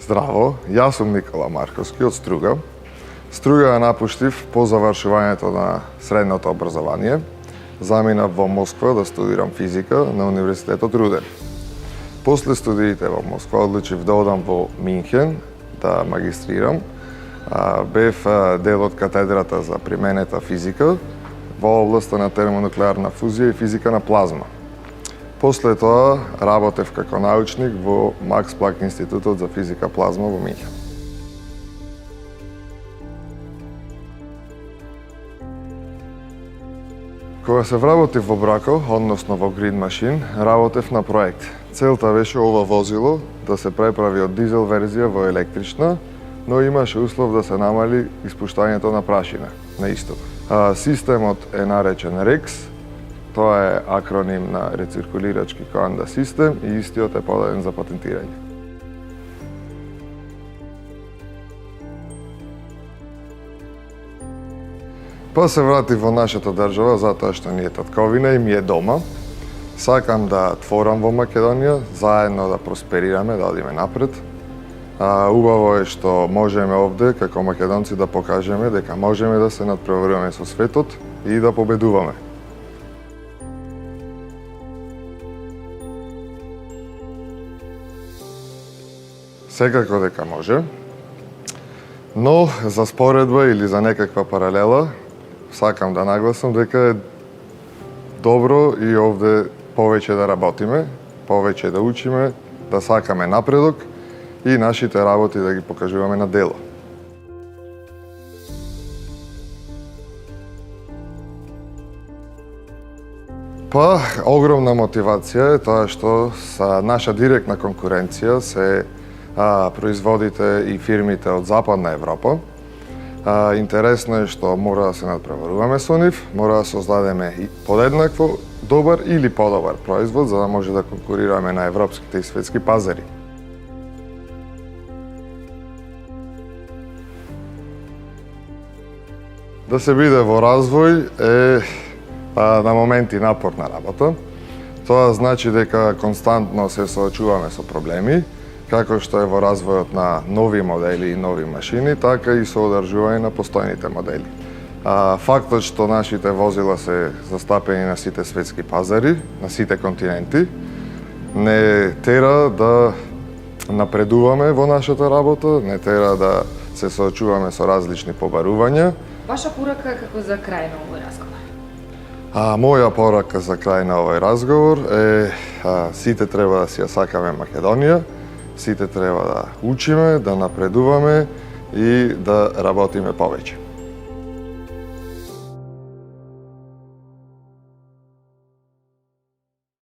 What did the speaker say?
Здраво, јас сум Никола Марковски од Струга. Струга ја напуштив по завршувањето на средното образование. Заминав во Москва да студирам физика на Универзитетот Руден. После студиите во Москва одлучив да одам во Минхен да магистрирам. Бев дел од катедрата за применета физика во областа на термонуклеарна фузија и физика на плазма. После тоа работев како научник во Макс Планк Институтот за физика плазма во Минхен. Кога се вработив во Брако, односно во Grid Machine, работев на проект. Целта беше ова возило да се преправи од дизел верзија во електрична, но имаше услов да се намали испуштањето на прашина на исто. Системот е наречен REX. Тоа е акроним на рециркулирачки коанда систем и истиот е подаден за патентирање. Па се вратив во нашата држава затоа што ни е татковина и ми е дома. Сакам да творам во Македонија, заедно да просперираме, да одиме напред. Убаво е што можеме овде, како македонци, да покажеме дека можеме да се надпреваруваме со светот и да победуваме. Секако дека може, но за споредба или за некаква паралела сакам да нагласам дека е добро и овде повеќе да работиме, повеќе да учиме, да сакаме напредок и нашите работи да ги покажуваме на дело. Па, огромна мотивација е тоа што са наша директна конкуренција се производите и фирмите од Западна Европа. Интересно е што мора да се надпреваруваме со нив, мора да создадеме и подеднакво добар или подобар производ за да може да конкурираме на европските и светски пазари. Да се биде во развој е на моменти напорна работа. Тоа значи дека константно се соочуваме со проблеми, како што е во развојот на нови модели и нови машини, така и со одржување на постојните модели. Фактот што нашите возила се застапени на сите светски пазари, на сите континенти, не тера да напредуваме во нашата работа, не тера да се соочуваме со различни побарувања. Ваша порака како за крај на овој разговор? Моја порака за крај на овој разговор е сите треба да си ја сакаме Македонија, сите треба да учиме, да напредуваме и да работиме повеќе.